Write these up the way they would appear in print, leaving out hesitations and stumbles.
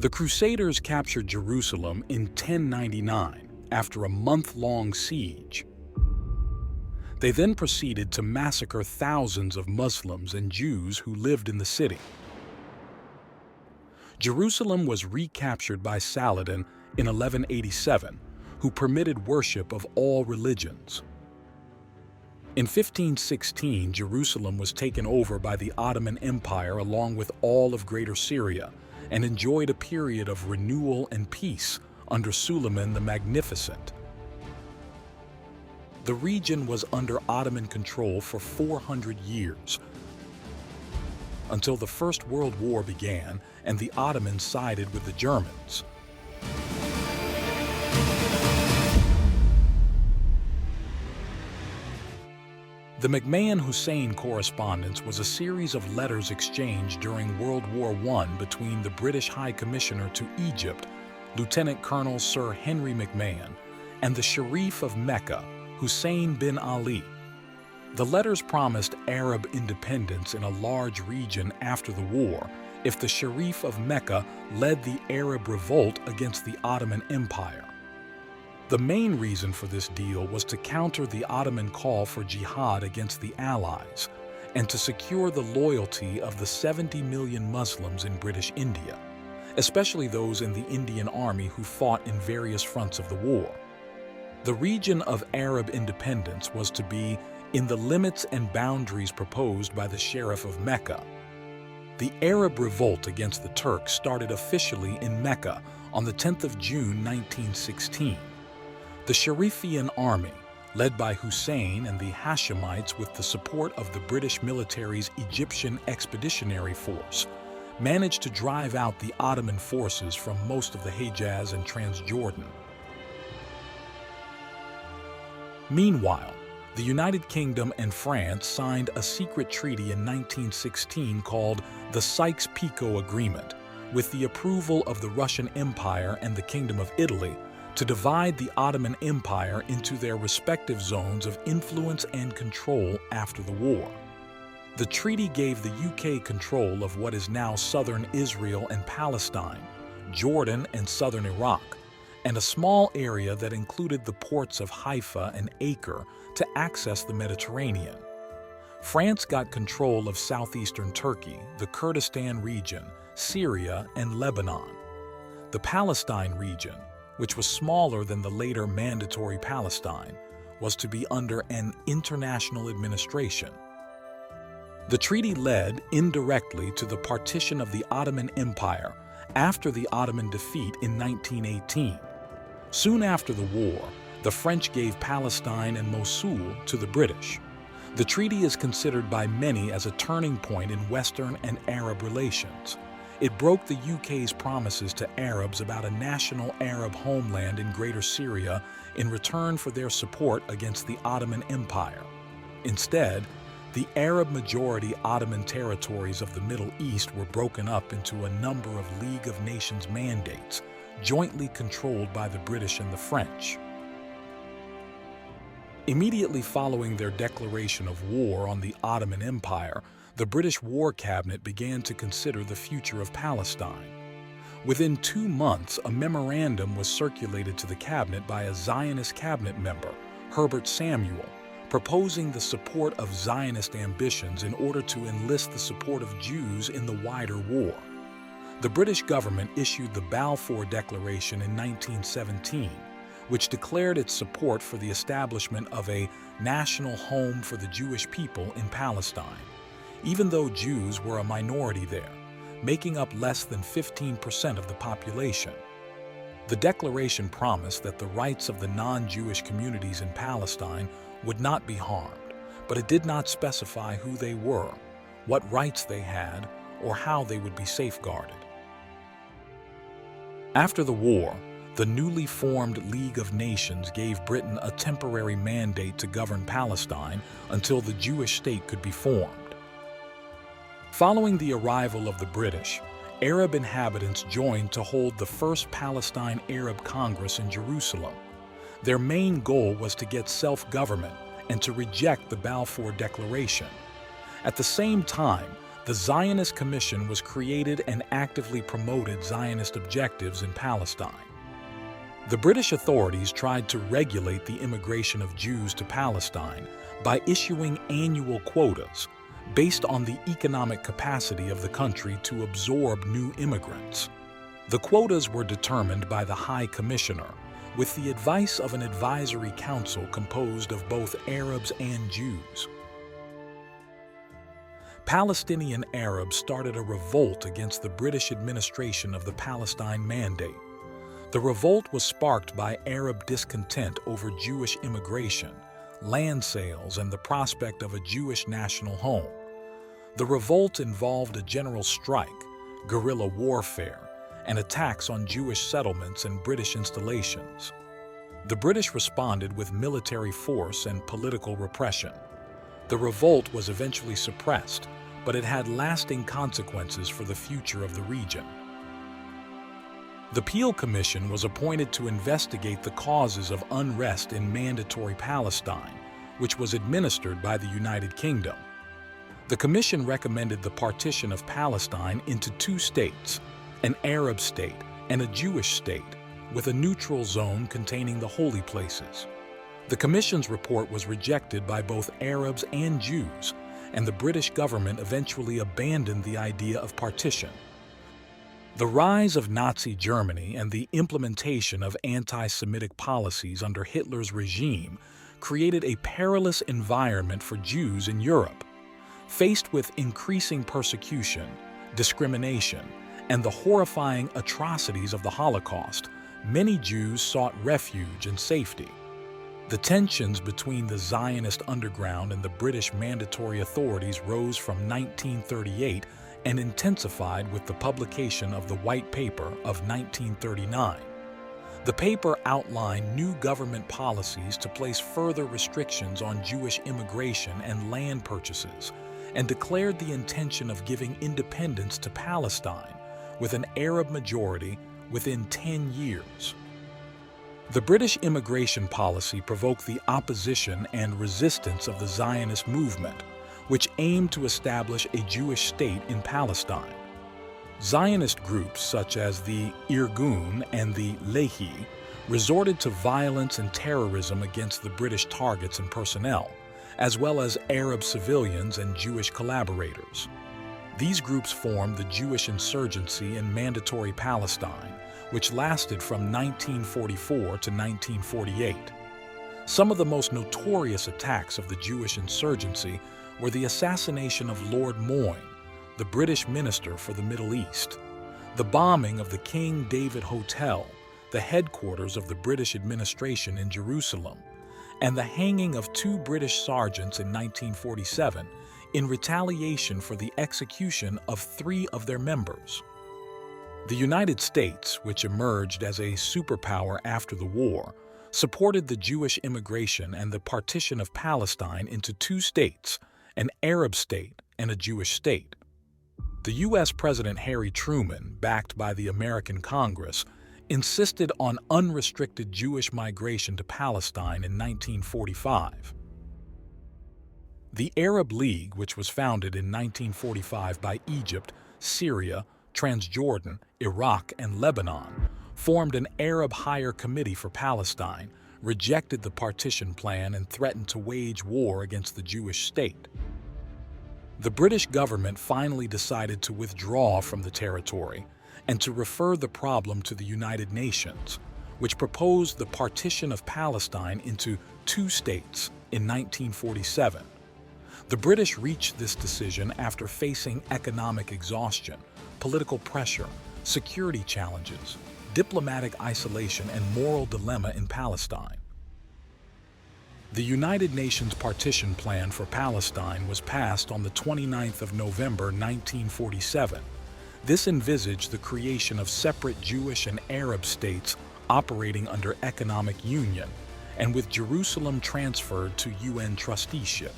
The Crusaders captured Jerusalem in 1099 after a month-long siege. They then proceeded to massacre thousands of Muslims and Jews who lived in the city. Jerusalem was recaptured by Saladin in 1187, who permitted worship of all religions. In 1516, Jerusalem was taken over by the Ottoman Empire along with all of Greater Syria and enjoyed a period of renewal and peace under Suleiman the Magnificent. The region was under Ottoman control for 400 years, until the First World War began and the Ottomans sided with the Germans. The McMahon-Hussein Correspondence was a series of letters exchanged during World War I between the British High Commissioner to Egypt, Lieutenant Colonel Sir Henry McMahon, and the Sharif of Mecca, Hussein bin Ali. The letters promised Arab independence in a large region after the war if the Sharif of Mecca led the Arab revolt against the Ottoman Empire. The main reason for this deal was to counter the Ottoman call for jihad against the Allies and to secure the loyalty of the 70 million Muslims in British India, especially those in the Indian Army who fought in various fronts of the war. The region of Arab independence was to be in the limits and boundaries proposed by the Sharif of Mecca. The Arab revolt against the Turks started officially in Mecca on the 10th of June 1916. The Sharifian army, led by Hussein and the Hashemites with the support of the British military's Egyptian Expeditionary Force, managed to drive out the Ottoman forces from most of the Hejaz and Transjordan. Meanwhile, the United Kingdom and France signed a secret treaty in 1916 called the Sykes-Pico Agreement, with the approval of the Russian Empire and the Kingdom of Italy, to divide the Ottoman Empire into their respective zones of influence and control after the war. The treaty gave the UK control of what is now southern Israel and Palestine, Jordan and southern Iraq, and a small area that included the ports of Haifa and Acre to access the Mediterranean. France got control of southeastern Turkey, the Kurdistan region, Syria, and Lebanon. The Palestine region, which was smaller than the later Mandatory Palestine, was to be under an international administration. The treaty led, indirectly, to the partition of the Ottoman Empire after the Ottoman defeat in 1918. Soon after the war, the French gave Palestine and Mosul to the British. The treaty is considered by many as a turning point in Western and Arab relations. It broke the UK's promises to Arabs about a national Arab homeland in Greater Syria in return for their support against the Ottoman Empire. Instead, the Arab-majority Ottoman territories of the Middle East were broken up into a number of League of Nations mandates, jointly controlled by the British and the French. Immediately following their declaration of war on the Ottoman Empire, the British War Cabinet began to consider the future of Palestine. Within 2 months, a memorandum was circulated to the cabinet by a Zionist cabinet member, Herbert Samuel, proposing the support of Zionist ambitions in order to enlist the support of Jews in the wider war. The British government issued the Balfour Declaration in 1917, which declared its support for the establishment of a national home for the Jewish people in Palestine, even though Jews were a minority there, making up less than 15% of the population. The declaration promised that the rights of the non-Jewish communities in Palestine would not be harmed, but it did not specify who they were, what rights they had, or how they would be safeguarded. After the war, the newly formed League of Nations gave Britain a temporary mandate to govern Palestine until the Jewish state could be formed. Following the arrival of the British, Arab inhabitants joined to hold the first Palestine Arab Congress in Jerusalem. Their main goal was to get self-government and to reject the Balfour Declaration. At the same time, The Zionist Commission was created and actively promoted Zionist objectives in Palestine. The British authorities tried to regulate the immigration of Jews to Palestine by issuing annual quotas based on the economic capacity of the country to absorb new immigrants. The quotas were determined by the High Commissioner, with the advice of an advisory council composed of both Arabs and Jews. Palestinian Arabs started a revolt against the British administration of the Palestine Mandate. The revolt was sparked by Arab discontent over Jewish immigration, land sales, and the prospect of a Jewish national home. The revolt involved a general strike, guerrilla warfare, and attacks on Jewish settlements and British installations. The British responded with military force and political repression. The revolt was eventually suppressed, but it had lasting consequences for the future of the region. The Peel Commission was appointed to investigate the causes of unrest in Mandatory Palestine, which was administered by the United Kingdom. The commission recommended the partition of Palestine into two states, an Arab state and a Jewish state, with a neutral zone containing the holy places. The commission's report was rejected by both Arabs and Jews, and the British government eventually abandoned the idea of partition. The rise of Nazi Germany and the implementation of anti-Semitic policies under Hitler's regime created a perilous environment for Jews in Europe. Faced with increasing persecution, discrimination, and the horrifying atrocities of the Holocaust, many Jews sought refuge and safety. The tensions between the Zionist underground and the British mandatory authorities rose from 1938 and intensified with the publication of the White Paper of 1939. The paper outlined new government policies to place further restrictions on Jewish immigration and land purchases, and declared the intention of giving independence to Palestine, with an Arab majority, within 10 years. The British immigration policy provoked the opposition and resistance of the Zionist movement, which aimed to establish a Jewish state in Palestine. Zionist groups such as the Irgun and the Lehi resorted to violence and terrorism against the British targets and personnel, as well as Arab civilians and Jewish collaborators. These groups formed the Jewish insurgency in Mandatory Palestine, which lasted from 1944 to 1948. Some of the most notorious attacks of the Jewish insurgency were the assassination of Lord Moyne, the British minister for the Middle East, the bombing of the King David Hotel, the headquarters of the British administration in Jerusalem, and the hanging of 2 British sergeants in 1947 in retaliation for the execution of 3 of their members. The United States, which emerged as a superpower after the war, supported the Jewish immigration and the partition of Palestine into 2 states, an Arab state and a Jewish state. The U.S. President Harry Truman, backed by the American Congress, insisted on unrestricted Jewish migration to Palestine in 1945. The Arab League, which was founded in 1945 by Egypt, Syria, Transjordan, Iraq, and Lebanon, formed an Arab Higher Committee for Palestine, rejected the partition plan, and threatened to wage war against the Jewish state. The British government finally decided to withdraw from the territory and to refer the problem to the United Nations, which proposed the partition of Palestine into 2 states in 1947. The British reached this decision after facing economic exhaustion, political pressure, security challenges, diplomatic isolation, and moral dilemma in Palestine. The United Nations Partition Plan for Palestine was passed on the 29th of November 1947. This envisaged the creation of separate Jewish and Arab states operating under economic union, and with Jerusalem transferred to UN trusteeship.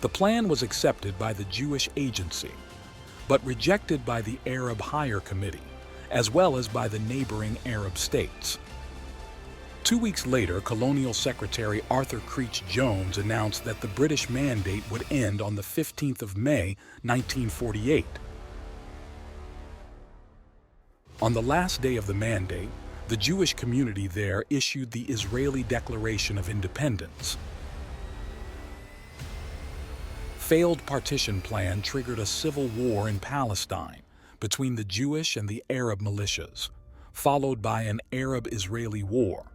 The plan was accepted by the Jewish Agency, but rejected by the Arab Higher Committee, as well as by the neighboring Arab states. 2 weeks later, Colonial Secretary Arthur Creech Jones announced that the British Mandate would end on the 15th of May, 1948. On the last day of the Mandate, the Jewish community there issued the Israeli Declaration of Independence. Failed partition plan triggered a civil war in Palestine between the Jewish and the Arab militias, followed by an Arab-Israeli war.